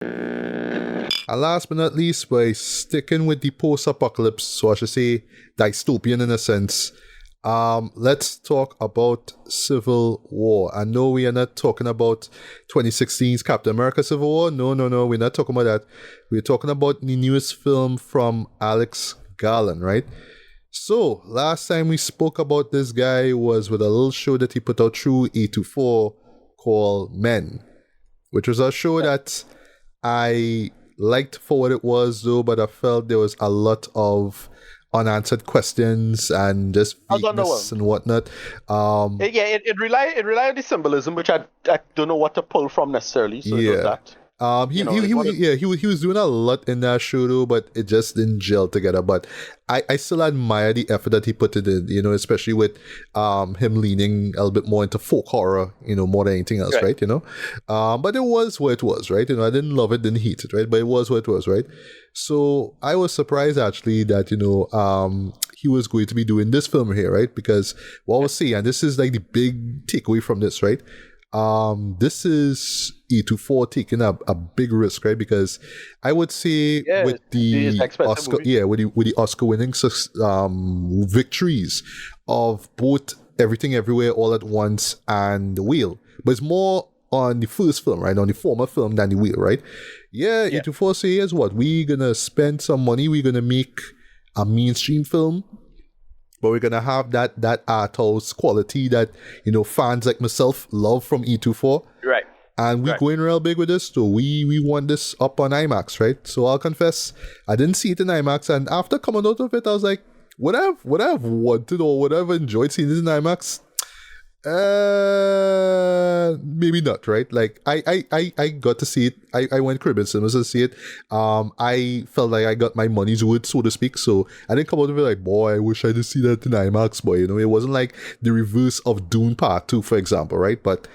And last but not least, by sticking with the post-apocalypse, so I should say dystopian in a sense, let's talk about Civil War. I know we are not talking about 2016's Captain America Civil War. No, we're not talking about that. We're talking about the newest film from Alex Garland, right? So, last time we spoke about this guy was with a little show that he put out through A24 called Men, which was a show that I liked for what it was, though, but I felt there was a lot of unanswered questions and just vagueness and whatnot. It relied on the symbolism, which I don't know what to pull from necessarily. So it was that. He was doing a lot in that show though, but it just didn't gel together. But I still admire the effort that he put it in, especially with him leaning a little bit more into folk horror, more than anything else, right? But it was what it was, right? I didn't love it, didn't hate it, right? But it was what it was, right? So I was surprised actually that, he was going to be doing this film here, right? Because what I was saying, and this is like the big takeaway from this, right? This is A24 taking a big risk, right? Because I would say with the Oscar, with the Oscar winning victories of both Everything Everywhere All at Once and The Whale, but it's more on the first film, right? On the former film than The Whale, right? A24 say, here's what, we're gonna spend some money, we're gonna make a mainstream film, but we're gonna have that art house quality that fans like myself love from E24, right? And we going real big with this, so we want this up on IMAX, right? So I'll confess, I didn't see it in IMAX, and after coming out of it, I was like, what I've wanted or what I've enjoyed seeing this in IMAX, maybe not, right? Like I got to see it. I went Caribbean Cinemas to see it. I felt like I got my money's worth, so to speak. So I didn't come out of it like, boy, I wish I did see that in IMAX, boy. It wasn't like the reverse of Dune Part 2, for example, right? But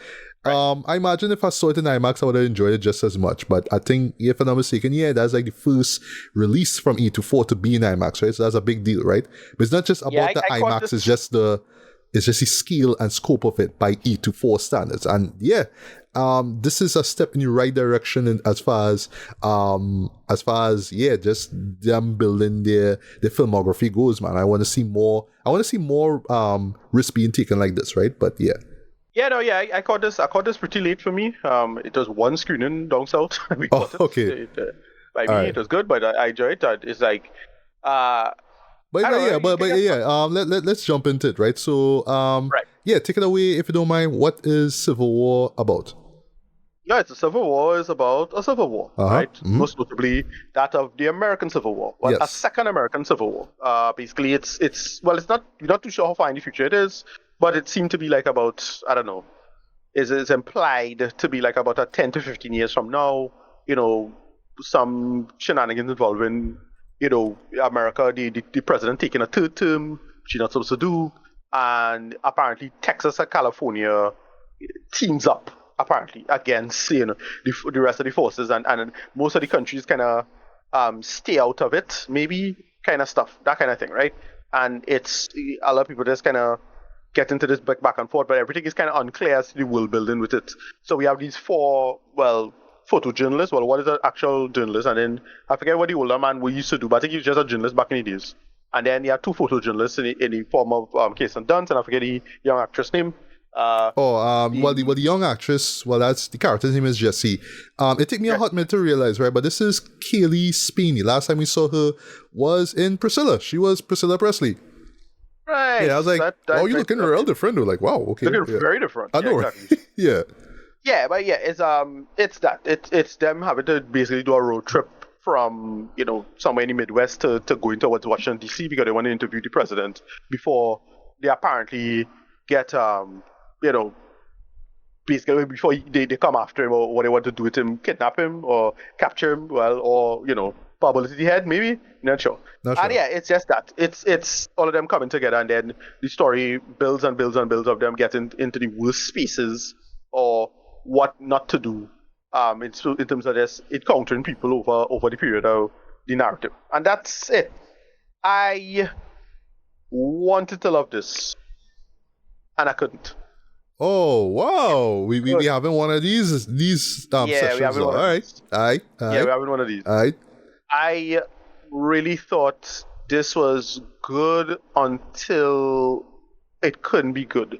I imagine if I saw it in IMAX, I would have enjoyed it just as much. But I think, if I'm not mistaken, that's like the first release from E24 to be in IMAX, right? So that's a big deal, right? But it's not just about the IMAX, it's just the scale and scope of it by E24 standards. And this is a step in the right direction as far as just them building their filmography goes, man. I want to see more risk being taken like this, right? But I caught this pretty late for me. It was one screening down south. We caught it. Okay. It was good, but I enjoyed it. It's like let's jump into it, right? So, take it away if you don't mind. What is Civil War about? Yeah, it's a Civil War is about a Civil War, right? Mm-hmm. Most notably that of the American Civil War. Well, a second American Civil War. Basically, it's not, you're not too sure how far in the future it is, but it seemed to be like about, I don't know, is implied to be like about 10 to 15 years from now. Some shenanigans involving America, the president taking a third term, she's not supposed to do, and apparently Texas and California teams up apparently against the rest of the forces, and most of the countries kind of stay out of it, maybe, kind of stuff, that kind of thing, right? And it's a lot of people just kind of get into this back and forth, but everything is kind of unclear as to the world building with it. So we have these four, photojournalist. Well, what is an actual journalist? And then I forget what the older man we used to do, but I think he was just a journalist back in the days. And then you have two photojournalists in the form of Kirsten Dunst, and I forget the young actress name. The young actress, that's the character's name is Jessie. It took me a hot minute to realize, right? But this is Kaylee Spiney. Last time we saw her was in Priscilla. She was Priscilla Presley. Right. Yeah, I was like, you're looking real different. Like, wow, okay. Looking very different. I know, exactly. Yeah. Yeah, but it's that. It's them having to basically do a road trip from, somewhere in the Midwest to going towards Washington, D.C. because they want to interview the president before they apparently get, basically before they come after him or what they want to do with him, kidnap him or capture him, or, publicity head, maybe? Not sure. And it's just that. It's all of them coming together, and then the story builds and builds and builds of them getting into the worst spaces or what not to do in terms of this encountering people over the period of the narrative. And that's it. I wanted to love this, and I couldn't. Oh wow, we having one of these sessions. We having one of these. All right. Yeah, we're having one of these. All right. I really thought this was good until it couldn't be good.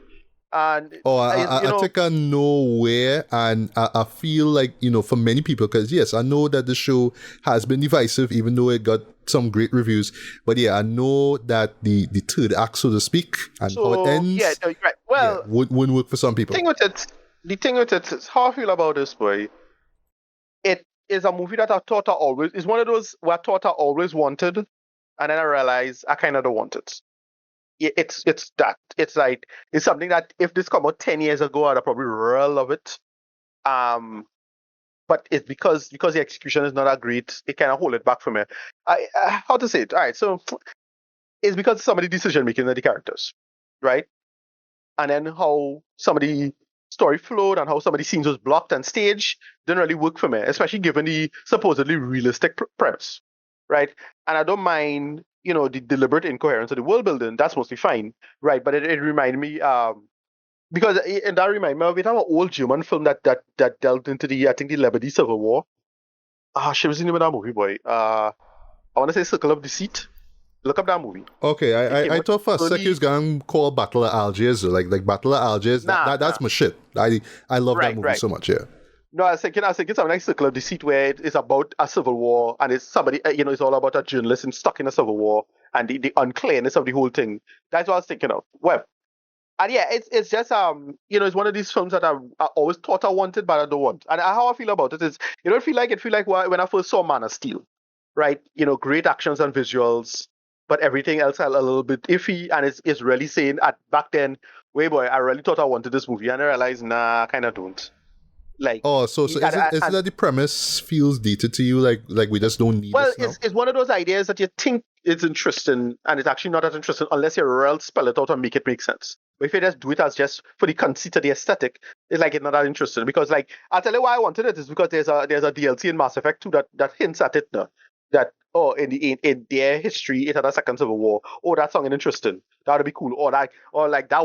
And I think I know where, and I feel like, for many people, because yes, I know that the show has been divisive, even though it got some great reviews. But yeah, I know that the third act, so to speak, and how it ends, yeah, no, right. Well, wouldn't work for some people. The thing with it is how I feel about this, boy. It is a movie that I thought is one of those where I thought I always wanted, and then I realized I kind of don't want it. It's like it's something that if this come out 10 years ago, I'd probably really love it. But it's because the execution is not that great, it kind of hold it back for me. How to say it? All right, so it's because some of the decision making of the characters, right? And then how some of the story flowed and how some of the scenes was blocked and staged didn't really work for me, especially given the supposedly realistic premise, right? And I don't mind, the deliberate incoherence of the world building. That's mostly fine, right? But it reminded me, because that reminded me of it. An old German film that delved into the Lebanese Civil War. She was in the movie, boy. I want to say Circle of Deceit. Look up that movie. Okay, I thought for a second he was going to call Battle of Algiers, like Battle of Algiers. That's my shit. I love that movie so much, yeah. No, I was thinking something like Circle of Deceit, where it's about a civil war, and it's somebody, it's all about a journalist stuck in a civil war, and the unclearness of the whole thing. That's what I was thinking of. Well, and yeah, it's just it's one of these films that I always thought I wanted, but I don't want. And how I feel about it is, it feel like when I first saw Man of Steel, right? Great actions and visuals, but everything else a little bit iffy, and it's really saying back then, boy, I really thought I wanted this movie, and I realized, nah, I kind of don't. Like, so is it that the premise feels dated to you? Like we just don't need. Well, it's one of those ideas that you think it's interesting, and it's actually not that interesting unless you really spell it out and make it make sense. But if you just do it as just for the conceit of the aesthetic, it's not that interesting. Because I'll tell you why I wanted it is because there's a DLC in Mass Effect 2 that hints at it now. That in their history it had a second civil war. Oh, that sounded interesting. That would be cool. Or that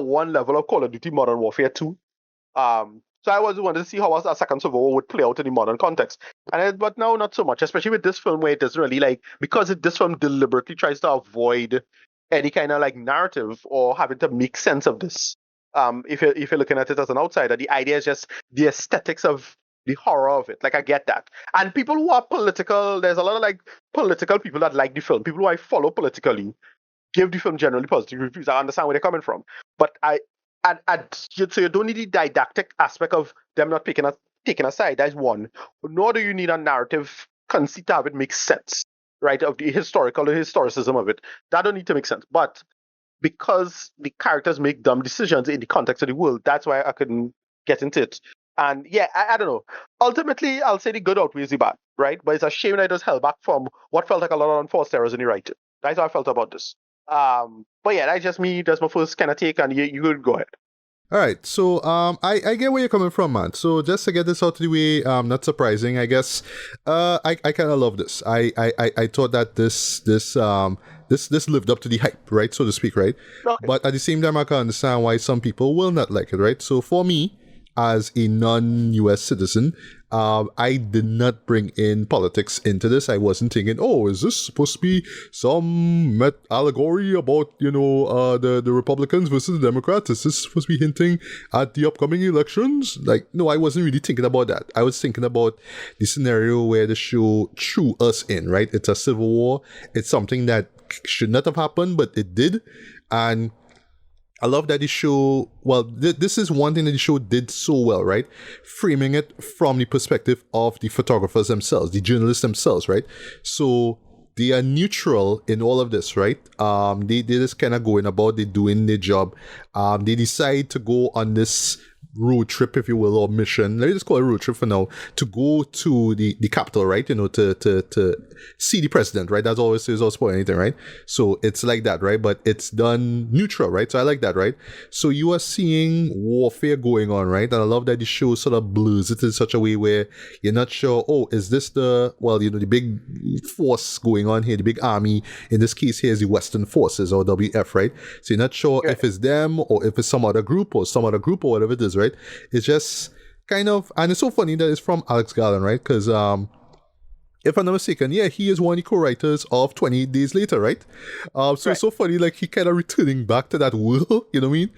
one level of Call of Duty Modern Warfare 2. So I always wanted to see how a second civil war would play out in the modern context. But now not so much, especially with this film where it doesn't really because this film deliberately tries to avoid any kind of narrative or having to make sense of this. If you're looking at it as an outsider, the idea is just the aesthetics of the horror of it. I get that. And people who are political, there's a lot of political people that like the film. People who I follow politically give the film generally positive reviews. I understand where they're coming from. But so you don't need the didactic aspect of them not taken aside. That's one. Nor do you need a narrative conceit to have it make sense, right? Of the historicism of it. That don't need to make sense. But because the characters make dumb decisions in the context of the world, that's why I couldn't get into it. And yeah, I don't know. Ultimately, I'll say the good outweighs the bad, right? But it's a shame that it was held back from what felt like a lot of unforced errors in the writing. That's how I felt about this. But yeah, that's just me. That's my first kind of take, and you could go ahead. All right, so I get where you're coming from, man. So just to get this out of the way, not surprising, I guess. I kind of love this. I thought that this lived up to the hype, right, so to speak, right? Okay. But at the same time, I can understand why some people will not like it, right? So for me, as a non-US citizen, I did not bring in politics into this. I wasn't thinking, oh, is this supposed to be some allegory about, the Republicans versus the Democrats? Is this supposed to be hinting at the upcoming elections? No, I wasn't really thinking about that. I was thinking about the scenario where the show threw us in, right? It's a civil war. It's something that should not have happened, but it did. And I love that the show, this is one thing that the show did so well, right? Framing it from the perspective of the photographers themselves, the journalists themselves, right? So they are neutral in all of this, right? They just kind of going about, they doing their job. They decide to go on this road trip, if you will, or mission. Let me just call it a road trip for now, to go to the capital, right? To see the president, right? That's always says or spoil anything, right? So it's like that, right? But it's done neutral, right? So I like that, right? So you are seeing warfare going on, right? And I love that the show sort of blurs it in such a way where you're not sure, oh, is this the big force going on here, the big army? In this case here is the Western Forces, or WF, right? So you're not sure if it's them or if it's some other group or whatever it is, right? It's just kind of, and it's so funny that it's from Alex Garland, right? Because if I'm not mistaken, he is one of the co-writers of 28 Days Later, right? It's so funny, like he kind of returning back to that world, you know what I mean?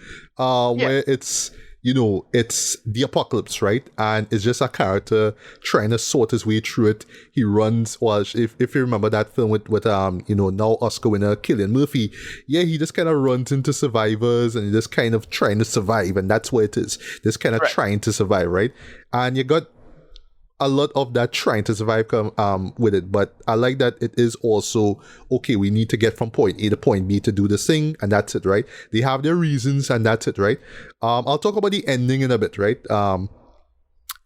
Where it's, it's the apocalypse, right? And it's just a character trying to sort his way through it. He runs, well, if you remember that film with now Oscar winner Cillian Murphy, he just kind of runs into survivors and just kind of trying to survive, and that's what it is. Just kind of trying to survive, right? And you got a lot of that trying to survive with it, but I like that it is also, okay, we need to get from point A to point B to do this thing, and that's it, right? They have their reasons, and that's it, right? I'll talk about the ending in a bit, right? Cause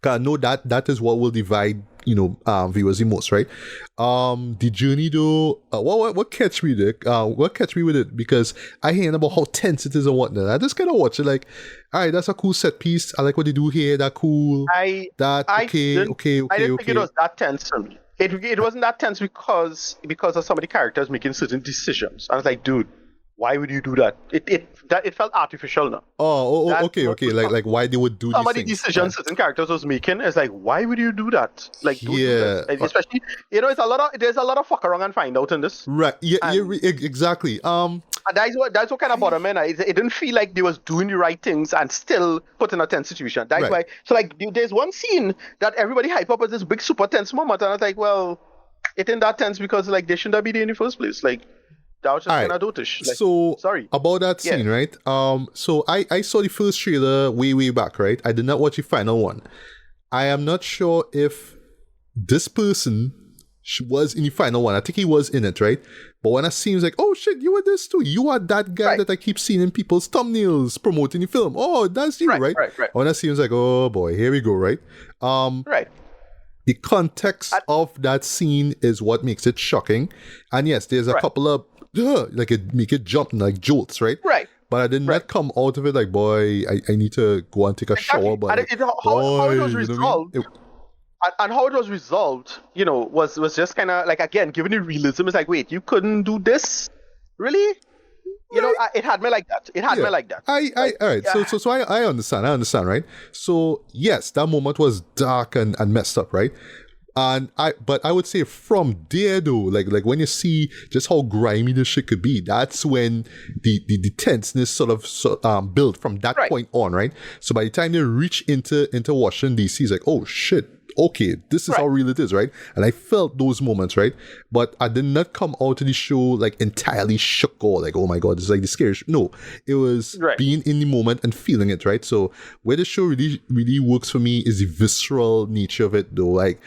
I know that is what will divide, viewers the most, right? The journey though, what catch me, Dick? What catch me with it? Because I hear about how tense it is and whatnot. I just kind of watch it like, all right, that's a cool set piece. I like what they do here. That cool. I didn't think it was that tense for me. It wasn't that tense because of some of the characters making certain decisions. I was like, dude, why would you do that? It felt artificial now. Okay. Like why they would do some of the decisions certain characters was making is like, why would you do that? Like, do that. Especially, there's a lot of fuck around and find out in this. Right. Exactly. And that's what kind of bothered me. It didn't feel like they was doing the right things and still put in a tense situation. That's why. So like, there's one scene that everybody hype up as this big super tense moment, and I was like, well, it ain't that tense because like they shouldn't be there in the first place. Like, that was just kind of dotish. Like, so sorry about that scene, right? So I saw the first trailer way back, right? I did not watch the final one. I am not sure if this person was in the final one. I think he was in it, right? But when I see him, it's like, oh shit, you were this too. You are that guy that I keep seeing in people's thumbnails promoting the film. Oh, that's you, right? When I see him, it's like, oh boy, here we go, right? The context of that scene is what makes it shocking. And yes, there's a couple of like it make it jump like jolts, right? Right. But I did not come out of it like, boy, I need to go and take a shower. But and how it was resolved, and how it was resolved, was just kind of like, again, given the realism, it's like, wait, you couldn't do this, really? It had me like that. All right. So I understand, right? So yes, that moment was dark and messed up, right? But I would say from there though, like when you see just how grimy this shit could be, that's when the tenseness sort of built from that point on, right? So by the time they reach into Washington DC, it's like, oh shit, okay, this is how real it is, right? And I felt those moments, right? But I did not come out of the show like entirely shook or like, oh my god, this is like the scariest. No, it was being in the moment and feeling it, right? So where the show really works for me is the visceral nature of it, though. Like,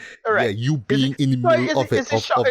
you being in the middle of it. Is the shock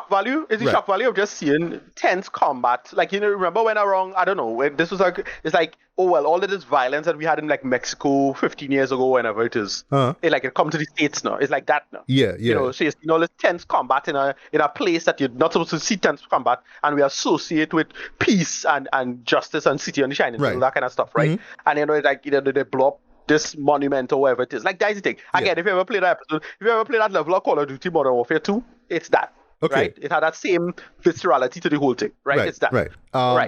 value? Is the shock value of just seeing tense combat? Like, remember when I don't know, when this was like, it's like, oh well, all of this violence that we had in like Mexico 15 years ago, whenever it is, it come to the States now. It's like that now. Yeah. So you're seeing all this tense combat in a place that you're not supposed to see tense combat, and we associate with peace and justice and city on the shining, that kind of stuff, right? Mm-hmm. And it's like they blow up this monument or whatever it is. Like, that's the thing. Again, if you ever play that episode, if you ever play that level of Call of Duty Modern Warfare 2, it's that. Okay. Right? It had that same viscerality to the whole thing, right? It's that. Right.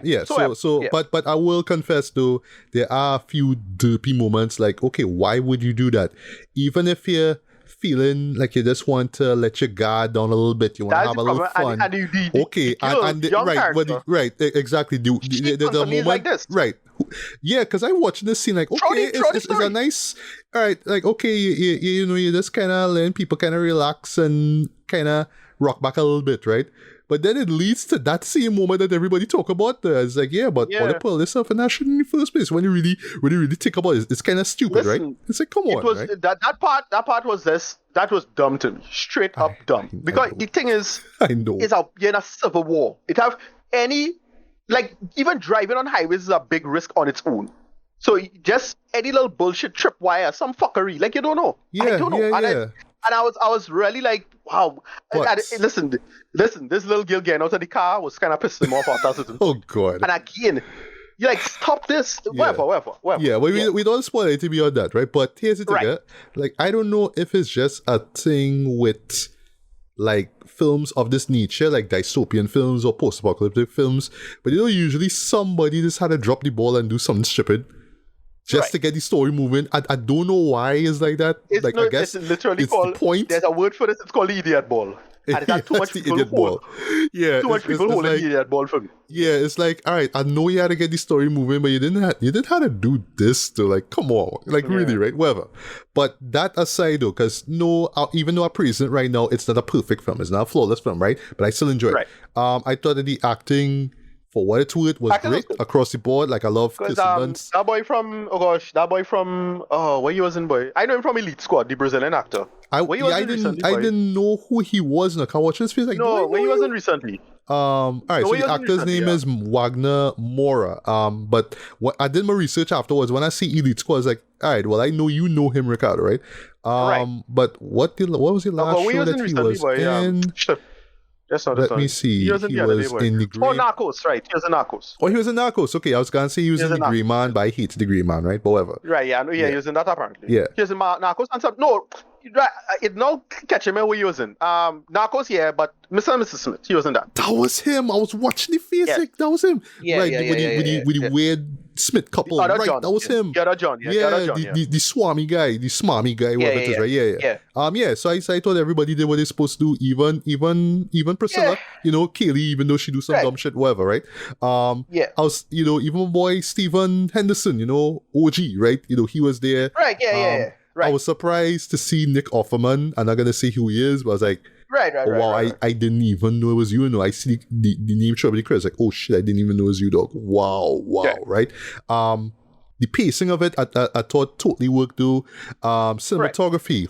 Yeah. But I will confess though, there are a few derpy moments like, okay, why would you do that? Even if you're feeling like you just want to let your guard down a little bit, you want to have a little fun. Exactly. The moment, like this. Right. Yeah, because I watched this scene like, okay, it's a nice, all right, like, okay, you just kind of letting people kind of relax and kind of rock back a little bit, right? But then it leads to that same moment that everybody talk about. It's like, but why they pull this off and that shouldn't in the first place? When you really think about it, it's kind of stupid, right? It's like, come on, right? That part was that was dumb to me, straight up dumb. Because the thing is, you're in a civil war. It have any, like, even driving on highways is a big risk on its own. So just any little bullshit tripwire, some fuckery, like you don't know. I don't know. And I was really like, wow. And listen, this little girl getting out of the car was kind of pissing him off after certain. Oh God. And again, you're like, stop this. Whatever. Yeah, well, we don't spoil anything beyond that, right? But here's the thing, right? Like, I don't know if it's just a thing with like films of this nature, like dystopian films or post-apocalyptic films, but usually somebody just had to drop the ball and do something stupid just to get the story moving. I don't know why it's like that. I guess it's literally it's called, the point. There's a word for this, it's called the idiot ball. And it's not too much people hold. Yeah, too much people holding the idiot ball for me. Yeah, it's like, all right, I know you had to get the story moving, but you didn't have to do this to, like, come on, like, really, right? Whatever. But that aside, though, because even though I praise it right now, it's not a perfect film, it's not a flawless film, right? But I still enjoy it. I thought that the acting, for what it's worth, was great across the board. Like, I love Kirsten Dunst. That boy from where he was in, boy? I know him from Elite Squad, the Brazilian actor. I didn't know who he was. No, I watch his face like, where he wasn't recently. All right, so the actor's name is Wagner Moura. But what I did my research afterwards. When I see Elite Squad, I was like, all right, well, I know you know him, Ricardo, right? But what was the last show that he was in? Let me see. He was in the Grey... Narcos, right. He was in Narcos. Oh, he was in Narcos. Okay, I was going to say he was in the Grey Man, but I hate the Grey Man, right? But whatever. Right, he was in that apparently. Yeah. He was in Narcos and some... No, it now catch him where he was in. Narcos, but Mr. and Mrs. Smith, he was in that. That was him. I was watching the face. Like, that was him. With the weird Smith couple. Right, John. That was him. The other John. The swami guy, whatever it is, right? So I thought everybody did what they're supposed to do, even Priscilla, Kaylee, even though she do some dumb shit, whatever, right? I was, even my boy Stephen Henderson, OG, right? He was there. Right, Right. I was surprised to see Nick Offerman. I'm not going to say who he is, but I was like, wow, I didn't even know it was you. I see the name show up in the credits. Like, oh shit, I didn't even know it was you, dog. Wow, right? The pacing of it, I thought totally worked though. Cinematography,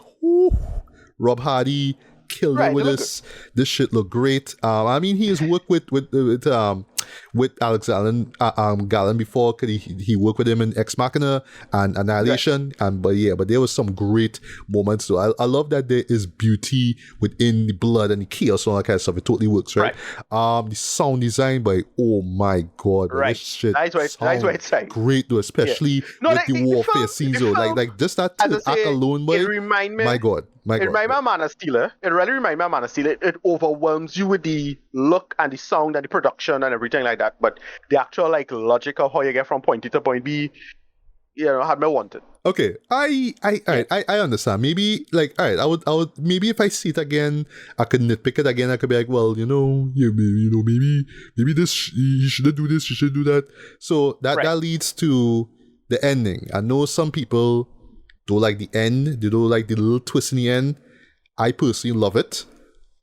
Rob Hardy killed it with this. This shit looked great. I mean, he has worked with Alex Gallen before, because he worked with him in Ex Machina and Annihilation, but there was some great moments though. I love that there is beauty within the blood and the chaos and all that kind of stuff. It totally works, right? The sound design by, oh my god, this shit nice way to say. Great though, especially with the warfare scenes though. Like just that act alone, boy. My god. It reminds me of Man of Steel. It really reminds me of Man of Steel. It overwhelms you with the look and the sound and the production and everything like that. But the actual logic of how you get from point A to point B, had me wanted. Okay, I understand. Maybe I would maybe if I see it again, I could nitpick it again. I could be like, well, maybe this you shouldn't do this, you should do that. So that leads to the ending. I know some people don't like the end. They don't like the little twist in the end. I personally love it.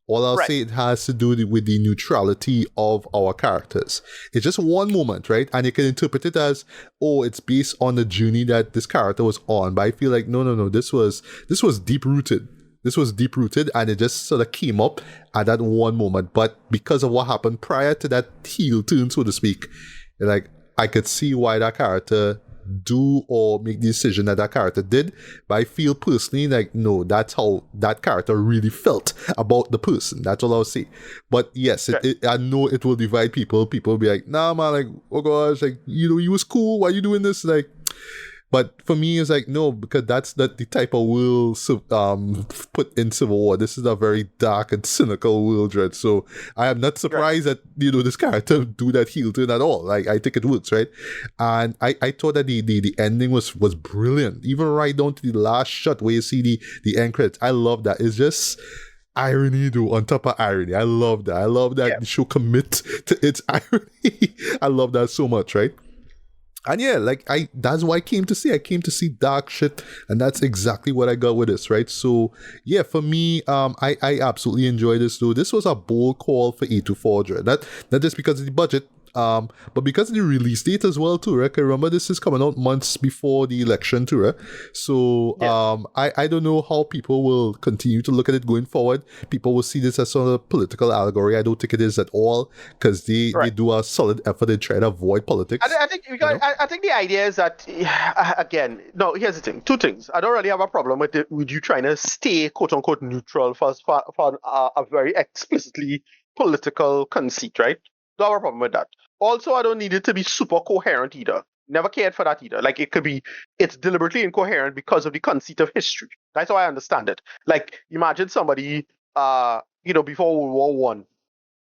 All I'll say, it has to do with the neutrality of our characters. It's just one moment, right? And you can interpret it as, it's based on the journey that this character was on. But I feel like, no, this was deep-rooted. This was deep-rooted, and it just sort of came up at that one moment. But because of what happened prior to that heel turn, so to speak, I could see why that character do or make the decision that character did. But I feel personally no, that's how that character really felt about the person. That's all I'll say. But yes, I know it will divide people. People will be like, nah man, oh gosh, you was cool, why you doing this? But for me, it's no, because that's not the type of world put in Civil War. This is a very dark and cynical world, right? So I am not surprised that, this character do that heel turn at all. I think it works, right? And I thought that the ending was brilliant. Even right down to the last shot where you see the end credits. I love that. It's just irony though, on top of irony. I love that. I love that the show commit to its irony. I love that so much, right? And that's what I came to see. I came to see dark shit, and that's exactly what I got with this, right? So, yeah, for me, I absolutely enjoyed this, though. This was a bold call for A24, not just because of the budget. But because of the release date as well too, right? I remember this is coming out months before the election too, right? So I don't know how people will continue to look at it going forward. People will see this as sort of political allegory. I don't think it is at all, because they do a solid effort in trying to avoid politics. I think I think the idea is that, again, no, here's the thing. Two things. I don't really have a problem with you trying to stay quote unquote neutral for a very explicitly political conceit, right? Don't have a problem with that. Also, I don't need it to be super coherent either. Never cared for that either. Like, it's deliberately incoherent because of the conceit of history. That's how I understand it. Like, imagine somebody, before World War One,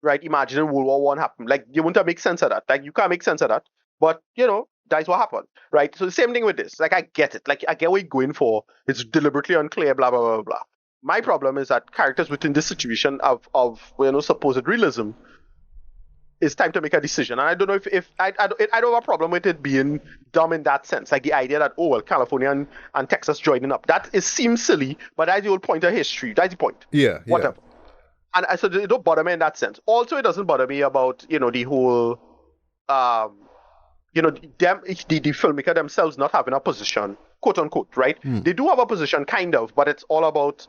right? Imagine World War One happened. Like, you wouldn't make sense of that. Like, you can't make sense of that. But, that's what happened, right? So the same thing with this. Like, I get it. Like, I get what you're going for. It's deliberately unclear, blah, blah, blah, blah. My problem is that characters within this situation of supposed realism, it's time to make a decision. And I don't know if I don't have a problem with it being dumb in that sense. Like, the idea that, California and Texas joining up. That seems silly, but that's the whole point of history. That's the point. Yeah. Whatever. And so it don't bother me in that sense. Also, it doesn't bother me about, the whole, the filmmaker themselves not having a position, quote unquote, right? They do have a position, kind of, but it's all about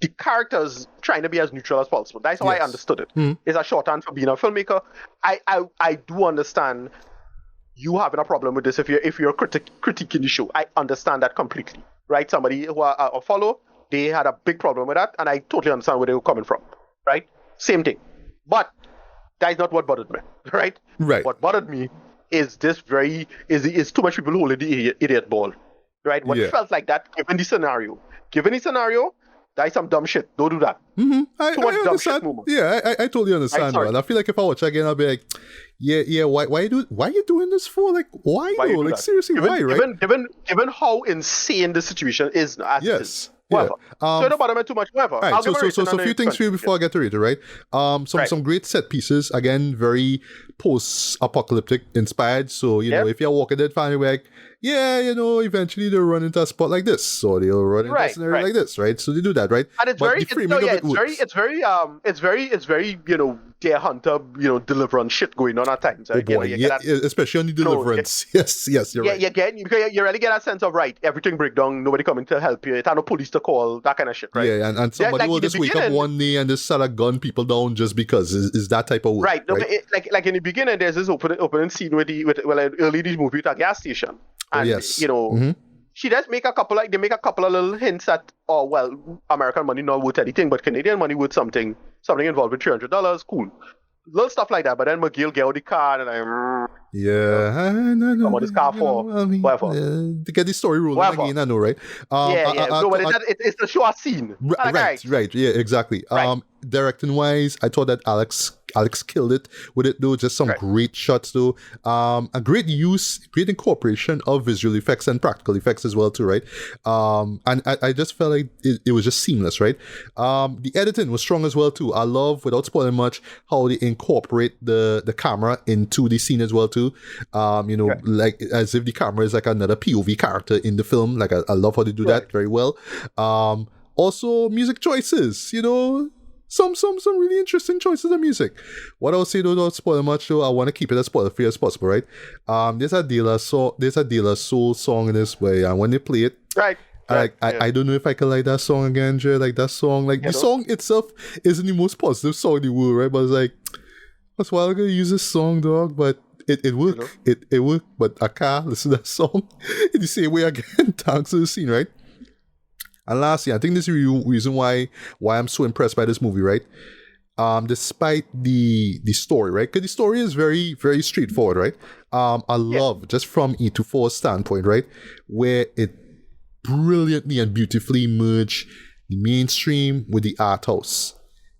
the characters trying to be as neutral as possible. That's how I understood it. It's a shorthand for being a filmmaker. I do understand you having a problem with this if you're critiquing the show. I understand that completely, right? Somebody who I follow, they had a big problem with that, and I totally understand where they were coming from, right? Same thing. But that is not what bothered me, right? Right. What bothered me is this is too much people holding the idiot ball, right? What felt like that, given the scenario, that's some dumb shit. Don't do that. Mm-hmm. I understand. Yeah, I totally understand. Right, I feel like if I watch again, I'll be like, yeah. Why are you doing this for? Like, why though? Like, seriously, why? Right? Given how insane the situation is. Yes. Whatever. So I don't bother me too much. Whatever. Right, so a few things for you before I get to it, right? Some great set pieces. Again, very post-apocalyptic inspired. So if you're Walking Dead fan, you're like, eventually they'll run into a spot like this, or they'll run into a scenario like this, right? So they do that, right? And it's very Deer Hunter, Deliverance shit going on at times. Right? Oh boy, especially on the Deliverance. Yes, you're right. You really get a sense of, right, everything break down, nobody coming to help you, it's no police to call, that kind of shit, right? Yeah, and somebody will just wake up one day and just start to gun people down just because is that type of work, right? No, right? But like in the beginning, there's this opening scene early this movie at a gas station. And, she does make a couple of little hints at, American money not worth anything, but Canadian money worth something involved with $300, cool. Little stuff like that, but then McGill get out the car and come on this car for whatever. To get the story rolling again, I know, right? But it's the show a scene. Right, yeah, exactly. Right. Directing wise, I thought that Alex killed it with it though. Just some great shots though. A great incorporation of visual effects and practical effects as well too, right? And I just felt like it was just seamless, right? The editing was strong as well too. I love, without spoiling much, how they incorporate the camera into the scene as well too. Like as if the camera is like another POV character in the film. Like I love how they do that very well. Also music choices, some really interesting choices of music. What I'll say though, don't spoil much though, I want to keep it as spoiler free as possible, right? There's a De La Soul song in this way, and when they play it, I don't know if I can like that song again, Jay. Like that song, the song itself isn't the most positive song in the world, right? But it's like, that's why I'm gonna use this song, dog. But it worked. It worked. But I can't listen to that song in the same way again. Thanks to the scene, right? And lastly, I think this is the reason why I'm so impressed by this movie, right? Despite the story, right? Because the story is very, very straightforward, right? I love, just from E24's standpoint, right? Where it brilliantly and beautifully merged the mainstream with the art house.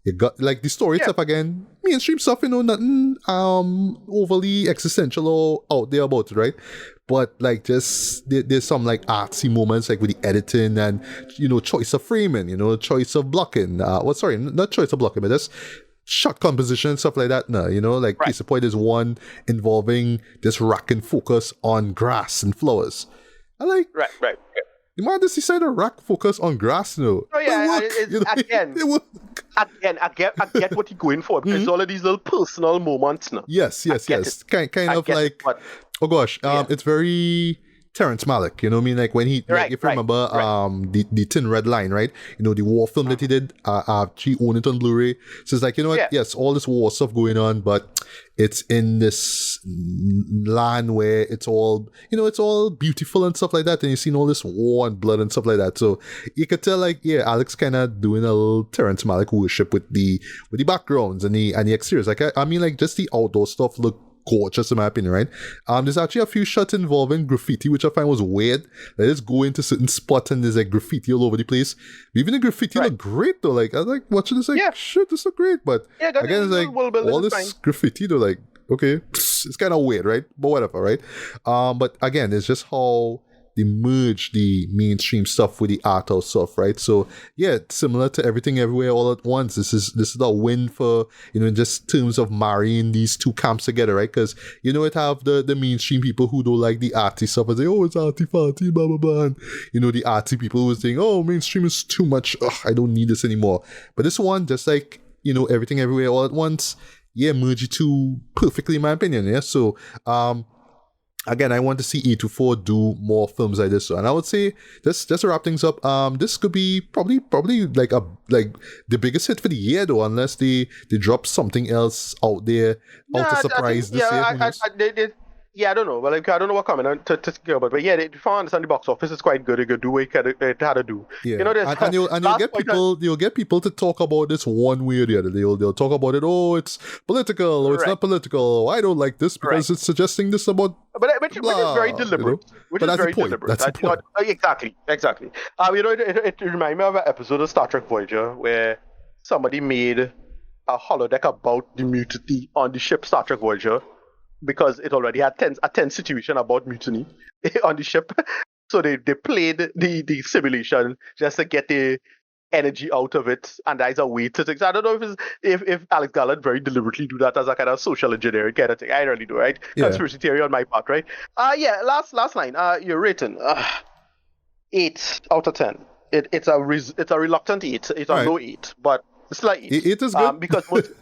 It got, like, the story itself, again, mainstream stuff, nothing overly existential or out there about it, right? But like, just there's some like artsy moments, like with the editing and choice of framing, choice of blocking. Not choice of blocking, but just shot composition and stuff like that. No, case in point is one involving this rack and focus on grass and flowers. I like, right. the man just decided to rack focus on grass, Oh yeah, again, I get what you're going for, because all of these little personal moments now. Yes. Kind of like, oh gosh, it's very Terrence Malick, you know what I mean? Like when he, like if you remember, the Thin Red Line, right? You know, the war film that he did, she owned it on Blu-ray. So it's like, you know what? Yes, all this war stuff going on, but it's in this land where it's all, you know, it's all beautiful and stuff like that. And you've seen all this war and blood and stuff like that. So you could tell, like, yeah, Alex kind of doing a little Terrence Malick worship with the backgrounds and the exteriors. Like, I mean, like, just the outdoor stuff look gorgeous in my opinion, right? There's actually a few shots involving graffiti, which I find was weird. They just go into certain spots and there's like graffiti all over the place. Even the graffiti look great though. Like I was like watching this, like shit, this look great. But again, it's like all this graffiti though, like okay, it's kind of weird, right? But whatever, right? But again, it's just how they merge the mainstream stuff with the art house stuff, right? So yeah, similar to Everything Everywhere All at Once. This is a win for, you know, in just terms of marrying these two camps together, right? Because you know it have the mainstream people who don't like the arty stuff and say, oh, it's arty farty, blah blah blah, and you know the arty people who are saying, oh, mainstream is too much. Ugh, I don't need this anymore. But this one, just like, you know, Everything Everywhere All at Once, yeah, merge the two perfectly in my opinion. Yeah, so again, I want to see A24 do more films like this. So, and I would say, just to wrap things up, this could be probably like the biggest hit for the year, though, unless they drop something else out there, out to surprise this year. I don't know. Well, like, I don't know what comment to go about, but yeah, if I understand the box office, it's quite good. It could do what it had to do. Yeah, you know, and you'll get people to talk about this one way or the other. They'll talk about it. Oh, it's political. Or it's not political. I don't like this because it's suggesting this about. Which is very deliberate. You know? Which is very deliberate. That's the point. Exactly. You know, it reminds me of an episode of Star Trek Voyager where somebody made a holodeck about the mutiny on the ship Star Trek Voyager, because it already had a tense situation about mutiny on the ship. So they played the simulation just to get the energy out of it, and that's a way to think. So I don't know if Alex Garland very deliberately do that as a kind of social engineering kind of thing. I really do, right? Yeah. Conspiracy theory on my part, right? Last line. Your rating, 8 out of 10. It's a reluctant 8. It's a low 8, but it's like 8. 8 is good because most.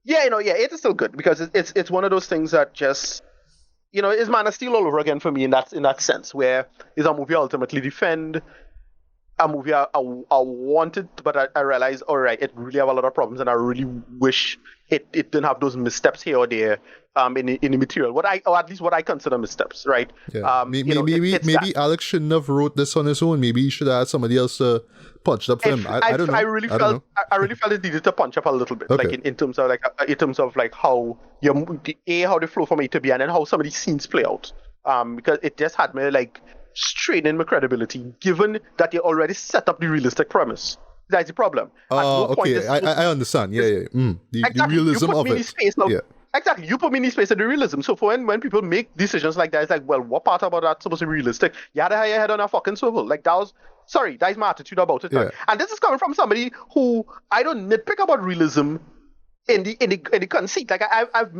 It is still good because it's one of those things that just, you know, is Man of Steel all over again for me in that sense, where it's a movie I ultimately defend, a movie I wanted, but I realized, all right, it really have a lot of problems, and I really wish it didn't have those missteps here or there in the material. Or at least what I consider missteps, right? Yeah. Maybe Alex shouldn't have wrote this on his own. Maybe he should have had somebody else punch up for him. I don't know. I really felt it needed to punch up a little bit, like in terms of how how they flow from A to B, and then how some of these scenes play out. Because it just had me like straining my credibility, given that you already set up the realistic premise. That's the problem. Okay, I understand. The realism of it. Exactly. You put me in the space of the realism. So for when people make decisions like that, it's like, well, what part about that's supposed to be realistic? You had to have your head on a fucking swivel. Like that is my attitude about it. Yeah. And this is coming from somebody who I don't nitpick about realism in the conceit. Like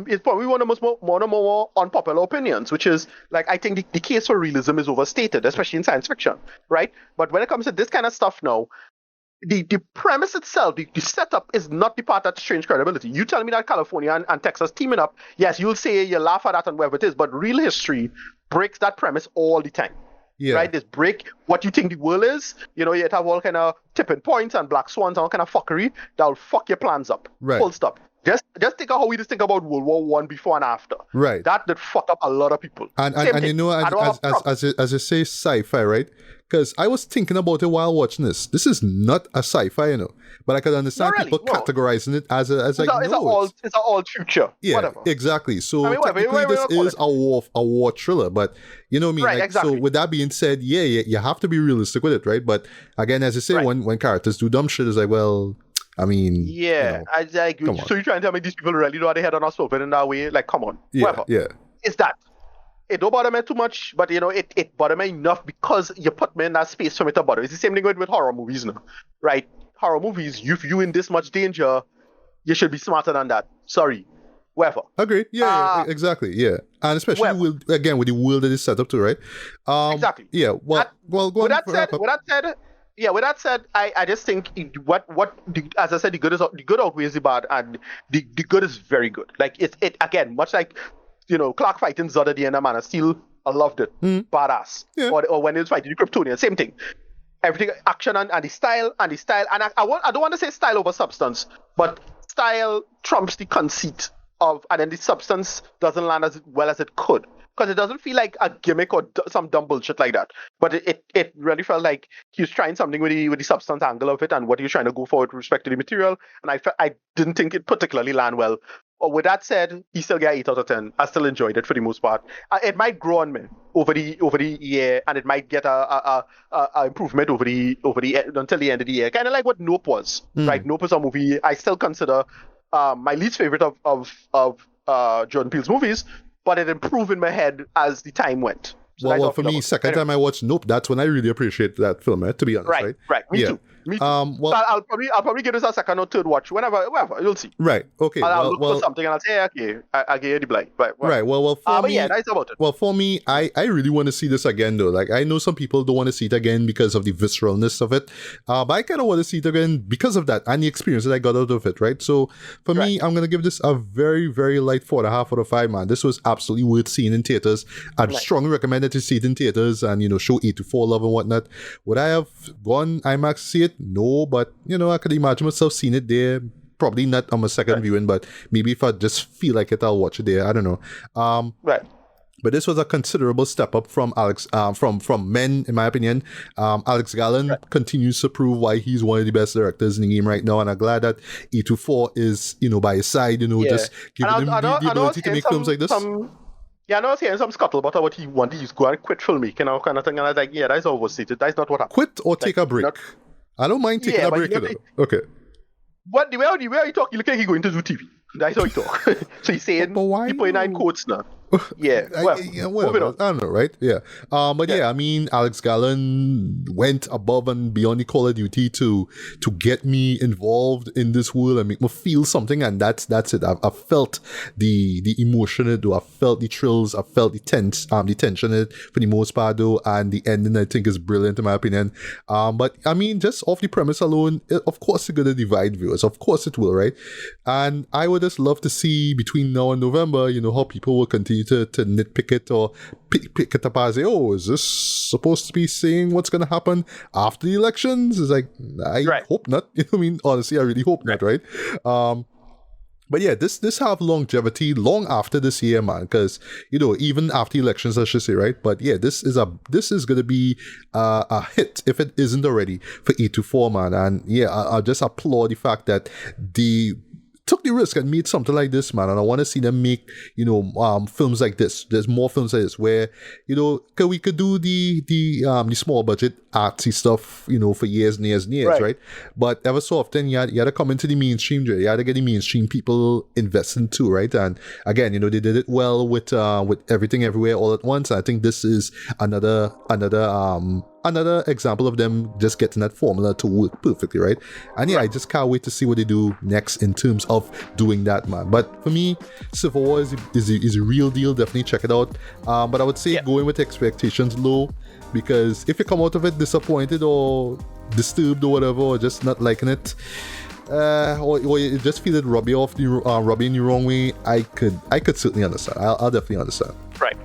it's probably one of the more unpopular opinions, which is like I think the case for realism is overstated, especially in science fiction, right? But when it comes to this kind of stuff now, the premise itself, the setup is not the part that strains credibility. You tell me that California and Texas teaming up, yes, you'll say you laugh at that and whatever it is, but real history breaks that premise all the time. Yeah. Right? This break what you think the world is. You know, you have all kind of tipping points and black swans and all kind of fuckery that'll fuck your plans up. Right. Full stop. Just think of how we just think about World War I before and after. Right. That did fuck up a lot of people. And you know, as you say, sci-fi, right? Because I was thinking about it while watching this. This is not a sci-fi, you know. But I could understand people categorizing it as it's an old future. Yeah, whatever. Exactly. So technically this is a war thriller. But you know what I mean? Right, like, exactly. So with that being said, you have to be realistic with it, right? But again, as you say, when characters do dumb shit, it's like, well, I mean, yeah, you know, so you're trying to tell me these people really know how they head on a swivel in that way? Like, come on, whatever. Yeah, it's that. It don't bother me too much, but you know, it bother me enough because you put me in that space for me to bother. It's the same thing with horror movies now, right? Horror movies, if you in this much danger, you should be smarter than that. Sorry. whatever. Agreed. Yeah, exactly. Yeah, and especially with the world that is set up to, right? Exactly. Yeah. Well, go on. With that said, I just think as I said, the good outweighs the bad, and the good is very good. Like it again, much like Clark fighting Zod at the end of Man of Steel. I loved it. Badass. Yeah. Or when he was fighting the Kryptonian, same thing. Everything, action and the style, and I don't want to say style over substance, but style trumps the conceit of, and then the substance doesn't land as well as it could, because it doesn't feel like a gimmick or some dumb bullshit like that. But it really felt like he was trying something with the substance angle of it and what he was trying to go for with respect to the material, and I didn't think it particularly land well. With that said, he still got 8 out of 10. I still enjoyed it for the most part. It might grow on me over the year, and it might get a improvement over the until the end of the year. Kind of like what Nope was, right? Nope is a movie I still consider my least favorite of Jordan Peele's movies, but it improved in my head as the time went. So well, for me, second time I watched Nope, that's when I really appreciate that film, to be honest, right? Right, me too. So I'll probably give this a second or third watch whenever you'll see. Right. Okay. I'll look for something and I'll say, okay, I give you the blind. Right. Well, for me, that's about it. Well, for me, I really want to see this again though. Like, I know some people don't want to see it again because of the visceralness of it, but I kind of want to see it again because of that and the experience that I got out of it. Right. So for me, I'm gonna give this a very, very light 4.5 out of 5. Man, this was absolutely worth seeing in theaters. I'd strongly recommend it to see it in theaters and show 8 to 4 love and whatnot. Would I have gone IMAX to see it? No, but I could imagine myself seeing it there. Probably not on my second viewing, but maybe if I just feel like it, I'll watch it there. I don't know. Right. But this was a considerable step up from Alex, from Men, in my opinion. Alex Garland continues to prove why he's one of the best directors in the game right now, and I'm glad that E24 is, by his side, just giving him the ability to make films like this. Yeah, I know I was hearing some scuttlebutt about what he wanted to go and quit filmmaking, kind of thing, and I was like, yeah, that's overstated. That's not what happened. Quit or take a break. I don't mind taking a break. Okay. But the way you talk, you look like you're going to do TV. That's how you talk. So he's saying, you're putting in quotes now. Yeah, whatever. I don't know, right? Yeah. But yeah, I mean, Alex Garland went above and beyond the Call of Duty to get me involved in this world and make me feel something, and that's it. I felt the emotion in it, though. I felt the thrills. I felt the tension in it for the most part, though, and the ending I think is brilliant in my opinion. But I mean, just off the premise alone, of course it's gonna divide viewers. Of course it will, right? And I would just love to see between now and November, how people will continue to nitpick it or pick it up as, is this supposed to be saying what's going to happen after the elections? It's like, I hope not. I mean, honestly, I really hope not, right? But yeah, this have longevity long after this year, man, because, even after elections, I should say, right? But yeah, this is going to be a hit, if it isn't already, for E24, man. And yeah, I'll just applaud the fact that took the risk and made something like this, man, and I want to see them make films like this. There's more films like this where we could do the small budget artsy stuff for years and years and years, right? But ever so often you had to come into the mainstream. You had to get the mainstream people investing too, right? And again, they did it well with Everything Everywhere All at Once. I think this is another example of them just getting that formula to work perfectly, right? And yeah, I just can't wait to see what they do next in terms of doing that, man. But for me, Civil War is a real deal. Definitely check it out. But I would say going with expectations low, because if you come out of it disappointed or disturbed or whatever, or just not liking it, or you just feel it rubbing in the wrong way, I could certainly understand. I'll definitely understand. Right.